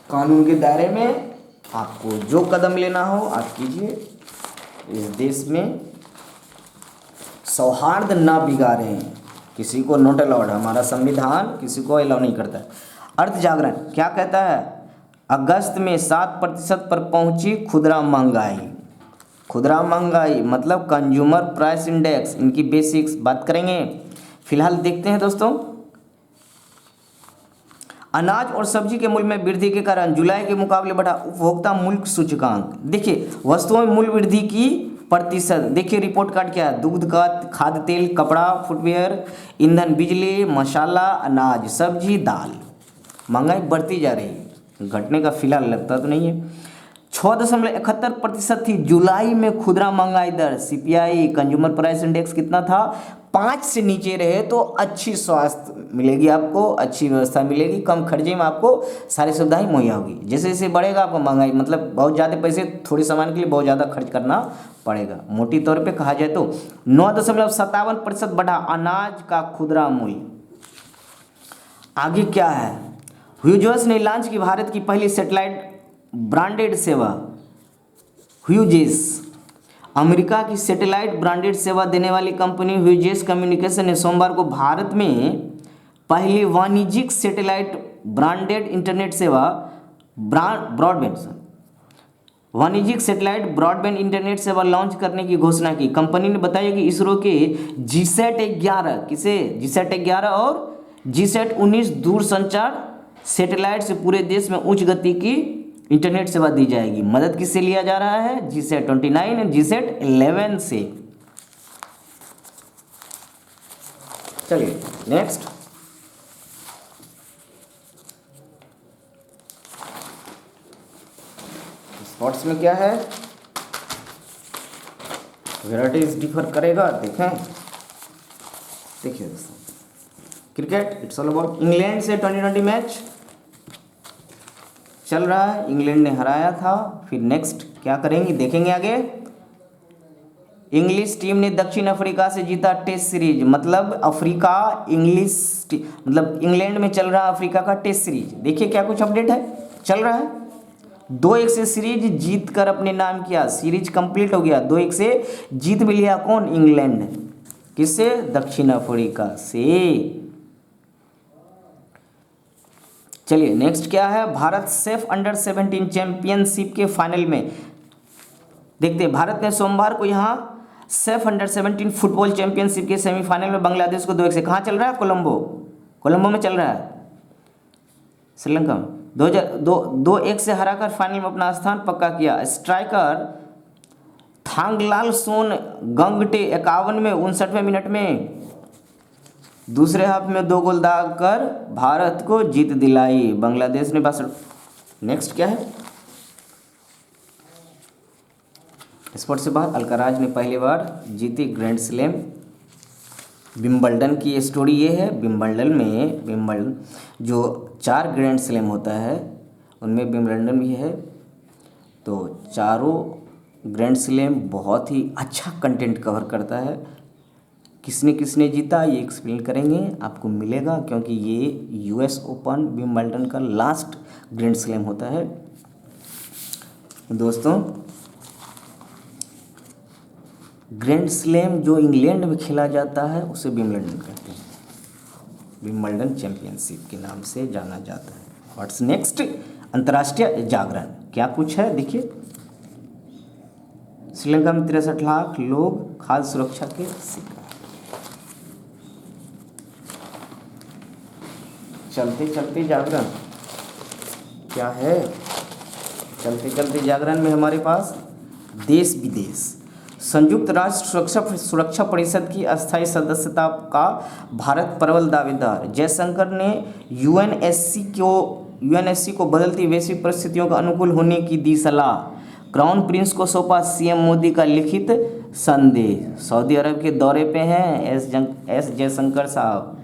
कानून के दायरे में आपको जो कदम लेना हो आप कीजिए। इस देश में सौहार्द ना बिगाड़ें, किसी को नोट अलाउड, हमारा संविधान किसी को अलाउ नहीं करता है। अर्थ जागरण क्या कहता है, अगस्त में 7% पर पहुंची खुदरा महंगाई। खुदरा महंगाई मतलब कंज्यूमर प्राइस इंडेक्स, इनकी बेसिक्स बात करेंगे। फिलहाल देखते हैं दोस्तों, अनाज और सब्जी के मूल्य में वृद्धि के कारण जुलाई के मुकाबले बढ़ा उपभोक्ता मूल्य सूचकांक। देखिए वस्तुओं में मूल्य वृद्धि की प्रतिशत, देखिए रिपोर्ट कार्ड क्या है, दूध का, खाद्य तेल, कपड़ा, फुटवेयर, ईंधन, बिजली, मसाला, अनाज, सब्जी, दाल। महंगाई बढ़ती जा रही है, घटने का फिलहाल लगता तो नहीं है। 6.71% थी जुलाई में खुदरा महंगाई दर। सीपीआई कंज्यूमर प्राइस इंडेक्स कितना था, 5 से नीचे रहे तो अच्छी स्वास्थ्य मिलेगी आपको, अच्छी व्यवस्था मिलेगी, कम खर्चे में आपको सारी सुविधाएं मुहैया होगी। जैसे जैसे बढ़ेगा आपको महंगाई, मतलब बहुत ज़्यादा पैसे थोड़े सामान के लिए बहुत ज़्यादा खर्च करना पड़ेगा। मोटी तौर पे कहा जाए तो 9.57% बढ़ा अनाज का खुदरा मूल्य। आगे क्या है, ह्यूजेस ने लॉन्च की भारत की पहली सैटेलाइट ब्रांडेड सेवा। ह्यूजेस अमेरिका की सैटेलाइट ब्रांडेड सेवा देने वाली कंपनी ह्यूजेस कम्युनिकेशन ने सोमवार को भारत में पहली वाणिज्यिक सैटेलाइट ब्रांडेड इंटरनेट सेवा ब्रॉडबैंड वाणिज्यिक सैटेलाइट ब्रॉडबैंड इंटरनेट सेवा लॉन्च करने की घोषणा की। कंपनी ने बताया कि इसरो के GSAT-11 किसे GSAT-11 और GSAT-19 दूरसंचार सैटेलाइट से पूरे देश में उच्च गति की इंटरनेट सेवा दी जाएगी। मदद किससे लिया जा रहा है, GSAT-29 और GSAT-11 से। चलिए नेक्स्ट, स्पोर्ट्स में क्या है, वेराइटीज डिफर करेगा, देखें। देखिए दोस्तों, cricket it's all about England से 2020 मैच चल रहा है, इंग्लैंड ने हराया था। फिर नेक्स्ट क्या करेंगे देखेंगे आगे। इंग्लिश टीम ने दक्षिण अफ्रीका से जीता टेस्ट सीरीज, मतलब अफ्रीका मतलब इंग्लैंड में चल रहा अफ्रीका का टेस्ट सीरीज। देखिए क्या कुछ अपडेट है, चल रहा है। 2-1 से सीरीज जीत कर अपने नाम किया, सीरीज कंप्लीट हो गया, 2-1 से जीत भी लिया। कौन, इंग्लैंड। किससे, दक्षिण अफ्रीका से। चलिए नेक्स्ट क्या है, भारत सेफ अंडर 17 चैंपियनशिप के फाइनल में। देखते हैं, भारत ने सोमवार को यहाँ सेफ अंडर 17 फुटबॉल चैंपियनशिप के सेमीफाइनल में बांग्लादेश को 2-1 से, कहाँ चल रहा है, कोलंबो में चल रहा है, श्रीलंका में। 2-1 से हराकर फाइनल में अपना स्थान पक्का किया। स्ट्राइकर थांगलाल सोन गंगटे 51वें मिनट में दूसरे हाफ में 2 गोल दागकर भारत को जीत दिलाई। बांग्लादेश ने 62। नेक्स्ट क्या है, स्पोर्ट्स से बाहर अल्कराज ने पहली बार जीती ग्रैंड स्लैम। विंबलडन की स्टोरी ये है, विंबलडन जो 4 ग्रैंड स्लैम होता है उनमें विंबलडन भी है। तो चारों ग्रैंड स्लैम बहुत ही अच्छा कंटेंट कवर करता है। किसने किसने जीता ये एक्सप्लेन करेंगे, आपको मिलेगा, क्योंकि ये US ओपन विंबलडन का लास्ट ग्रैंड स्लैम होता है। दोस्तों ग्रैंड स्लैम जो इंग्लैंड में खेला जाता है उसे विंबलडन कहते हैं, विंबलडन चैंपियनशिप के नाम से जाना जाता है। What's next? अंतर्राष्ट्रीय जागरण क्या कुछ है देखिए। श्रीलंका में 63 लाख लोग खाद्य सुरक्षा के शिकार। चलते चलते जागरण क्या है? चलते चलते जागरण में हमारे पास देश विदेश। संयुक्त राष्ट्र सुरक्षा परिषद की अस्थायी सदस्यता का भारत प्रबल दावेदार। जयशंकर ने यूएनएससी को बदलती वैश्विक परिस्थितियों का अनुकूल होने की दी सलाह। क्राउन प्रिंस को सौंपा सीएम मोदी का लिखित संदेश। सऊदी अरब के दौरे पे हैं एस जयशंकर साहब।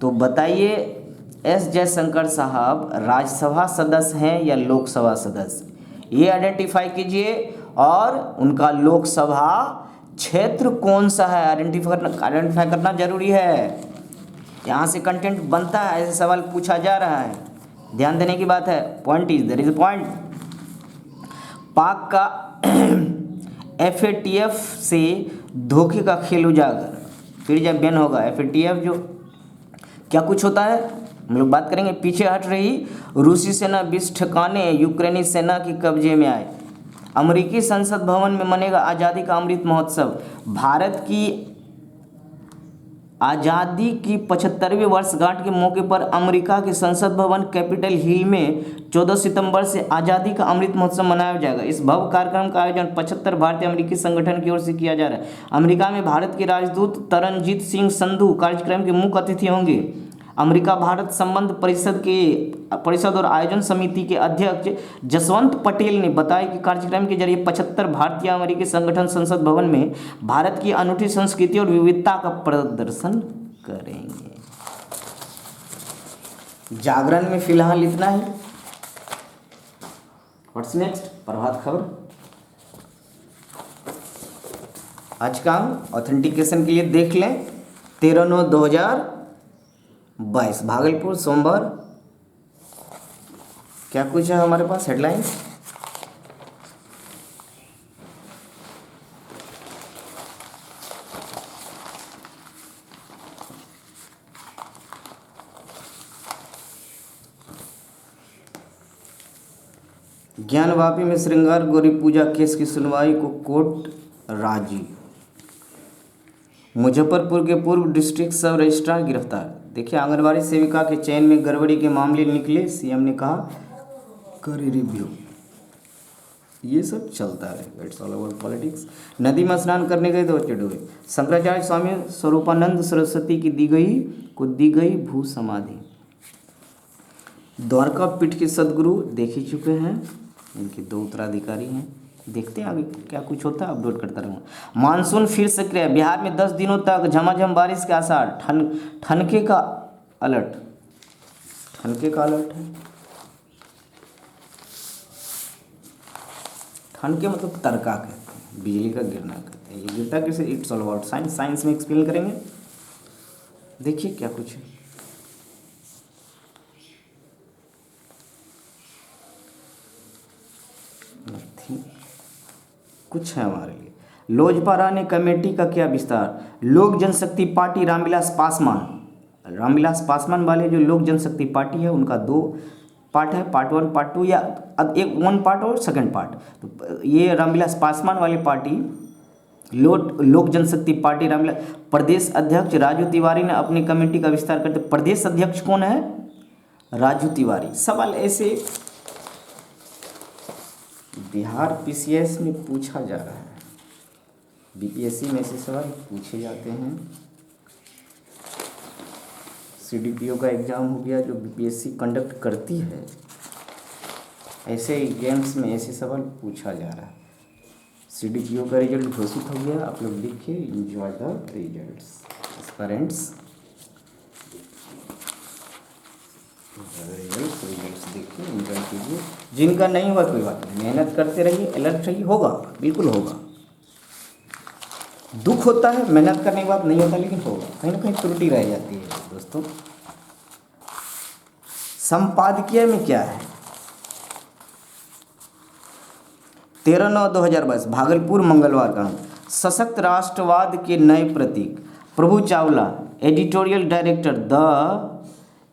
तो बताइए, एस जयशंकर साहब राज्यसभा सदस्य हैं या लोकसभा सदस्य? ये आइडेंटिफाई कीजिए। और उनका लोकसभा क्षेत्र कौन सा है आइडेंटिफाई करना जरूरी है। यहाँ से कंटेंट बनता है, ऐसे सवाल पूछा जा रहा है, ध्यान देने की बात है। Point is there is a point. Pak का FATF से धोखे का खेल उजागर। फिर जब बैन होगा FATF जो क्या कुछ होता है हम लोग बात करेंगे। पीछे हट रही रूसी सेना 20 ठिकाने यूक्रेनी सेना के कब्जे में आए। अमेरिकी संसद भवन में मनेगा आज़ादी का अमृत महोत्सव। भारत की आज़ादी की 75वीं वर्षगांठ के मौके पर अमेरिका के संसद भवन कैपिटल हिल में 14 सितंबर से आज़ादी का अमृत महोत्सव मनाया जाएगा। इस भव्य कार्यक्रम का आयोजन 75 भारतीय अमेरिकी संगठन की ओर से किया जा रहा है। अमेरिका में भारत के राजदूत तरनजीत सिंह संधू कार्यक्रम के मुख्य अतिथि होंगे। अमेरिका भारत संबंध परिषद और आयोजन समिति के अध्यक्ष जसवंत पटेल ने बताया कि कार्यक्रम के जरिए 75 भारतीय अमेरिकी संगठन संसद भवन में भारत की अनूठी संस्कृति और विविधता का प्रदर्शन करेंगे। जागरण में फिलहाल इतना ही। What's next? प्रभात खबर। आज का ऑथेंटिकेशन के लिए देख लें 13/9/2022 भागलपुर सोमवार। क्या कुछ है हमारे पास हेडलाइंस? ज्ञानवापी में श्रृंगार गौरी पूजा केस की सुनवाई को कोर्ट राजी। मुजफ्फरपुर के पूर्व डिस्ट्रिक्ट सब रजिस्ट्रार गिरफ्तार। देखिए, आंगनबाड़ी सेविका के चयन में गड़बड़ी के मामले निकले, सीएम ने कहा करे रिव्यू। ये सब चलता है, इट्स ऑल अबाउट पॉलिटिक्स। नदी में स्नान करने गए तो बच्चे डूबे। शंकराचार्य स्वामी स्वरूपानंद सरस्वती की दी गई भू समाधि। द्वारका पीठ के सदगुरु देख ही चुके हैं, इनके 2 उत्तराधिकारी हैं। देखते हैं आगे क्या कुछ होता है, अपडेट करता रहूँगा। मानसून फिर सक्रिय। बिहार में 10 दिनों तक झमाझम बारिश के आसार। ठनके का अलर्ट है। ठनके मतलब तड़का कहते हैं, बिजली का गिरना कहते हैं। ये गिरता कैसे? It's all about science. Science में एक्सप्लेन करेंगे। देखिए क्या कुछ है। कुछ है हमारे लिए। लोजपा रानी कमेटी का क्या विस्तार? लोक जनशक्ति पार्टी रामविलास पासवान वाले जो लोक जनशक्ति पार्टी है उनका 2 पार्ट है, पार्ट 1 पार्ट 2 या एक 1 पार्ट और सेकंड पार्ट। तो ये रामविलास पासवान वाली पार्टी लोक जनशक्ति पार्टी रामविलास प्रदेश अध्यक्ष राजू तिवारी ने अपनी कमेटी का विस्तार करते। प्रदेश अध्यक्ष कौन है? राजू तिवारी। सवाल ऐसे बिहार PCS में पूछा जा रहा है, BPSC में ऐसे सवाल पूछे जाते हैं। CDPO का एग्ज़ाम हो गया जो BPSC कंडक्ट करती है, ऐसे एग्जाम्स में ऐसे सवाल पूछा जा रहा है। CDPO का रिजल्ट घोषित हो गया, आप लोग देखिए, enjoy the results parents. Results देखिए, एंजॉय कीजिए। जिनका नहीं हुआ कोई बात नहीं, मेहनत करते रहिए, अलर्ट रहिए, होगा, बिल्कुल होगा। दुख होता है मेहनत करने के बाद नहीं होता, लेकिन होगा, कहीं ना कहीं त्रुटि रह जाती है दोस्तों। संपादकीय में क्या है? 13/9/2022 भागलपुर मंगलवार का सशक्त राष्ट्रवाद के नए प्रतीक। Prabhu Chawla, editorial director the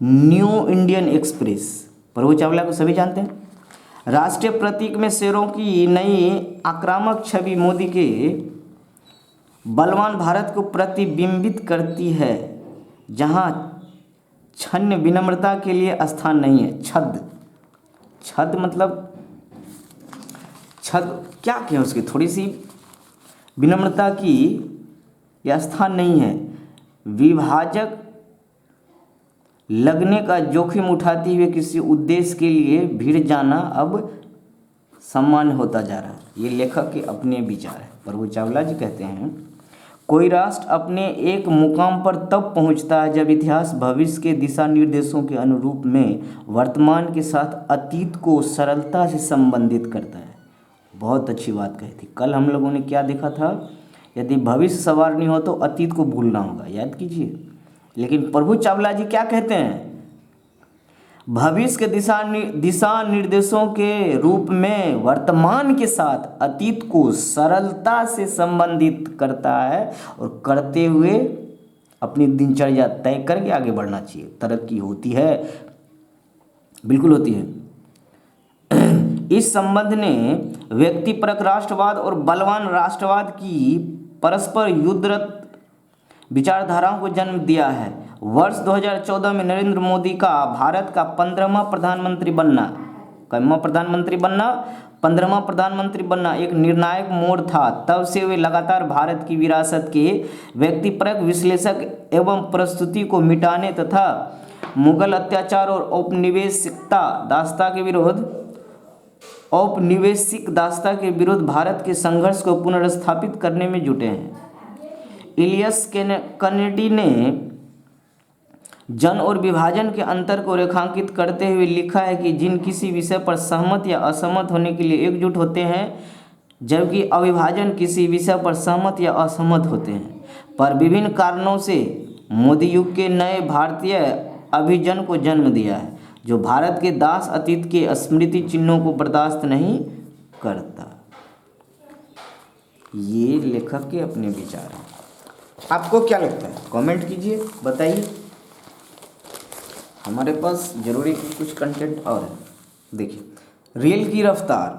New Indian Express. Prabhu Chawla को सभी जानते हैं। राष्ट्रीय प्रतीक में शेरों की नई आक्रामक छवि मोदी के बलवान भारत को प्रतिबिंबित करती है, जहां क्षण विनम्रता के लिए स्थान नहीं है। छद मतलब छद क्या कहें, उसकी थोड़ी सी विनम्रता की यह स्थान नहीं है। विभाजक लगने का जोखिम उठाते हुए किसी उद्देश्य के लिए भिड़ जाना अब सामान्य होता जा रहा है। ये लेखक के अपने विचार है। प्रभु चावला जी कहते हैं, कोई राष्ट्र अपने एक मुकाम पर तब पहुंचता है जब इतिहास भविष्य के दिशा निर्देशों के अनुरूप में वर्तमान के साथ अतीत को सरलता से संबंधित करता है। बहुत अच्छी बात कही थी। कल हम लोगों ने क्या देखा था, यदि भविष्य संवारनी हो तो अतीत को भूलना होगा, याद कीजिए। लेकिन प्रभु चावला जी क्या कहते हैं, भविष्य के दिशा निर्देशों के रूप में वर्तमान के साथ अतीत को सरलता से संबंधित करता है और करते हुए अपनी दिनचर्या तय करके आगे बढ़ना चाहिए। तरक्की होती है, बिल्कुल होती है। इस संबंध ने व्यक्तिपरक राष्ट्रवाद और बलवान राष्ट्रवाद की परस्पर युद्धरत विचारधाराओं को जन्म दिया है। वर्ष 2014 में नरेंद्र मोदी का भारत का 15वां प्रधानमंत्री बनना, 15वां प्रधानमंत्री बनना एक निर्णायक मोड़ था। तब से वे लगातार भारत की विरासत के व्यक्तिपरक विश्लेषक एवं प्रस्तुति को मिटाने तथा मुगल अत्याचार और औपनिवेशिक दास्ता के विरुद्ध भारत के संघर्ष को पुनर्स्थापित करने में जुटे हैं। इलियस कैनेडी ने जन और विभाजन के अंतर को रेखांकित करते हुए लिखा है कि जिन किसी विषय पर सहमत या असहमत होने के लिए एकजुट होते हैं, जबकि अविभाजन किसी विषय पर सहमत या असहमत होते हैं। पर विभिन्न कारणों से मोदी युग के नए भारतीय अभिजन को जन्म दिया है, जो भारत के दास अतीत के स्मृति चिन्हों को बर्दाश्त नहीं करता। ये लेखक के अपने विचार हैं। आपको क्या लगता है, कमेंट कीजिए, बताइए। हमारे पास जरूरी कुछ कंटेंट और है। देखिए, रेल की रफ्तार,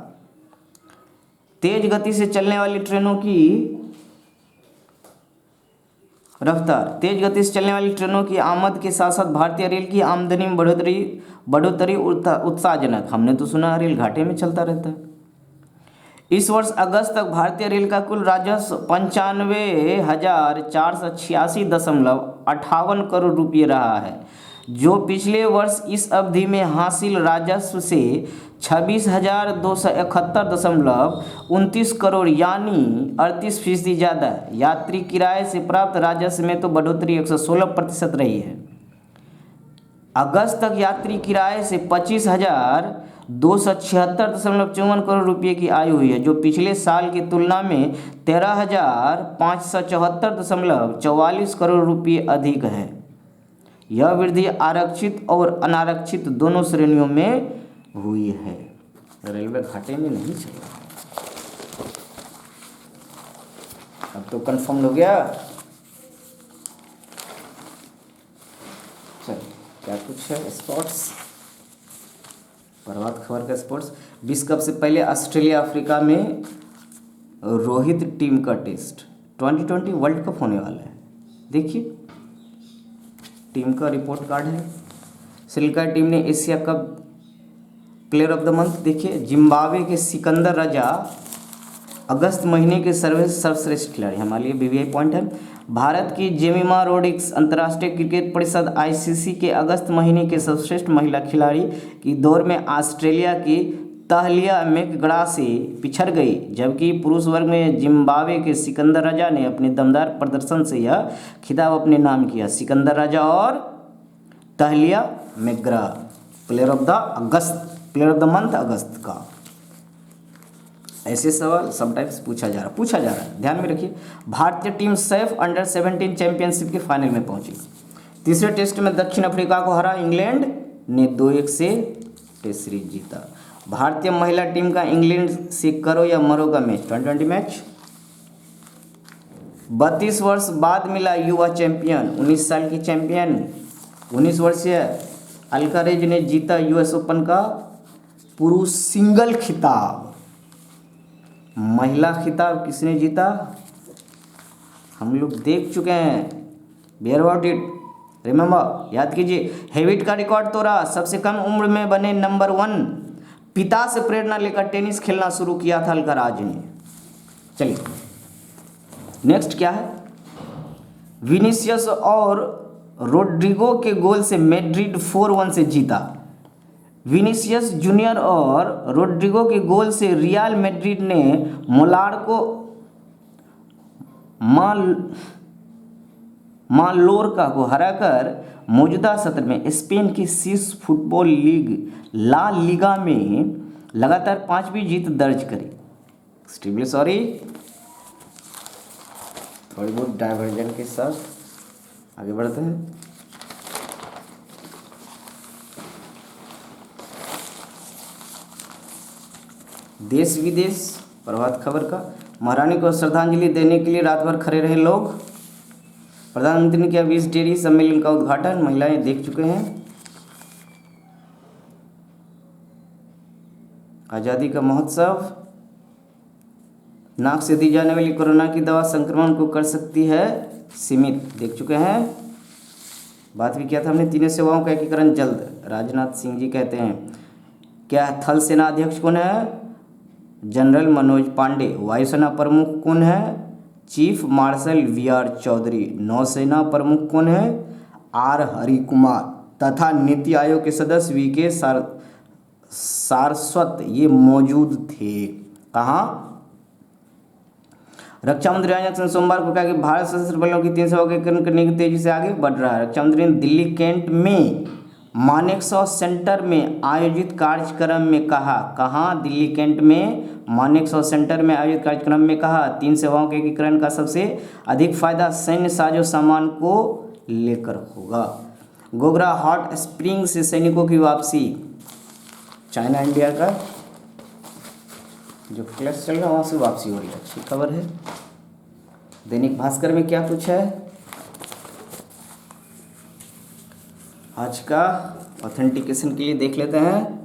तेज गति से चलने वाली ट्रेनों की आमद के साथ साथ भारतीय रेल की आमदनी में बढ़ोतरी उत्साहजनक। हमने तो सुना रेल घाटे में चलता रहता है। इस वर्ष अगस्त तक भारतीय रेल का कुल राजस्व 95,486.58 करोड़ रुपये रहा है, जो पिछले वर्ष इस अवधि में हासिल राजस्व से 26,271.29 करोड़ यानी 38% ज़्यादा है। यात्री किराए से प्राप्त राजस्व में तो बढ़ोतरी 116% रही है। अगस्त तक यात्री किराए से 25,276.54 करोड़ रुपये की आय हुई है, जो पिछले साल की तुलना में 13,574.44 करोड़ रुपये अधिक है। यह वृद्धि आरक्षित और अनारक्षित दोनों श्रेणियों में हुई है। रेलवे घाटे में नहीं चल रहा है। अब तो कंफर्म हो गया। चल, क्या कुछ है स्पोर्ट्स, प्रभात खबर का स्पोर्ट्स। विश्व कप से पहले ऑस्ट्रेलिया अफ्रीका में रोहित टीम का टेस्ट। 2020 वर्ल्ड कप होने वाला है। देखिए, टीम का रिपोर्ट कार्ड है। श्रीलंका टीम ने Asia cup player of the month. देखिए, जिम्बाब्वे के सिकंदर राजा अगस्त महीने के सर्वश्रेष्ठ खिलाड़ी, हमारे लिए बीवीआई पॉइंट है। भारत की जेमिमा रोड्रिग्स अंतर्राष्ट्रीय क्रिकेट परिषद आईसीसी के अगस्त महीने के सर्वश्रेष्ठ महिला खिलाड़ी की दौड़ में ऑस्ट्रेलिया की तहलिया मैकग्रा से पिछड़ गई, जबकि पुरुष वर्ग में जिम्बाब्वे के सिकंदर राजा ने अपने दमदार प्रदर्शन से यह खिताब अपने नाम किया। सिकंदर राजा और Tahlia McGrath player of the month अगस्त का। ऐसे सवाल समटाइम्स पूछा जा रहा है, ध्यान में रखिए। भारतीय टीम सैफ अंडर 17 चैंपियनशिप के फाइनल में पहुंची। तीसरे टेस्ट में दक्षिण अफ्रीका को हरा इंग्लैंड ने 2-1 से टेस्ट सीरीज जीता। भारतीय महिला टीम का इंग्लैंड से करो या मरो का मैच, 2020 मैच। 32 वर्ष बाद मिला युवा चैंपियन, 19 साल की चैंपियन 19 वर्षीय अल्कारेज ने जीता यूएस ओपन का पुरुष सिंगल खिताब। महिला खिताब किसने जीता हम लोग देख चुके हैं, बियर अबाउट इट, रिमेंबर, याद कीजिए। हेविट का रिकॉर्ड तोड़ा, सबसे कम उम्र में बने नंबर 1, पिता से प्रेरणा लेकर टेनिस खेलना शुरू किया था अल्काराज ने। चलिए नेक्स्ट क्या है, विनीसियस और रोड्रिगो के गोल से मैड्रिड 4-1 से जीता। विनीसियस जूनियर और रोड्रिगो के गोल से रियल मैड्रिड ने मोलार्को मालोर्का को हराकर मौजूदा सत्र में स्पेन की शीर्ष फुटबॉल लीग ला लीगा में लगातार 5वीं जीत दर्ज करी। एक्सट्रीमली सॉरी, थोड़ी बहुत डाइवर्जन के साथ आगे बढ़ते हैं। देश विदेश प्रभात खबर का, महारानी को श्रद्धांजलि देने के लिए रात भर खड़े रहे लोग। प्रधानमंत्री ने किया 20 डेयरी सम्मेलन का उद्घाटन, महिलाएं देख चुके हैं। आज़ादी का महोत्सव, नाक से दी जाने वाली कोरोना की दवा संक्रमण को कर सकती है सीमित, देख चुके हैं। बात भी किया था हमने, तीनों सेवाओं का एकीकरण जल्द, राजनाथ सिंह जी कहते हैं। क्या थल सेना अध्यक्ष कौन है, जनरल मनोज पांडे। वायुसेना प्रमुख कौन है, चीफ मार्शल वी.आर. चौधरी। नौसेना प्रमुख कौन है, आर. हरि कुमार। तथा नीति आयोग के सदस्य वी.के. सारस्वत ये मौजूद थे। कहाँ, रक्षा मंत्री राजनाथ सिंह सोमवार को कहा कि भारत सशस्त्र बलों की 3 सेवाओं के एकीकरण करने की तेजी से आगे बढ़ रहा है। रक्षा मंत्री ने दिल्ली कैंट में मानेकशॉ सेंटर में आयोजित कार्यक्रम में कहा, कहाँ, दिल्ली कैंट में मानेकशॉ सेंटर में आयोजित कार्यक्रम में कहा, 3 सेवाओं के एकीकरण का सबसे अधिक फायदा सैन्य साजो सामान को लेकर होगा। गोगरा हॉट स्प्रिंग से सैनिकों की वापसी, चाइना इंडिया का जो क्लैश चल रहा है वहाँ से वापसी हो रही है, अच्छी खबर है। दैनिक भास्कर में क्या कुछ है, आज का ऑथेंटिकेशन के लिए देख लेते हैं।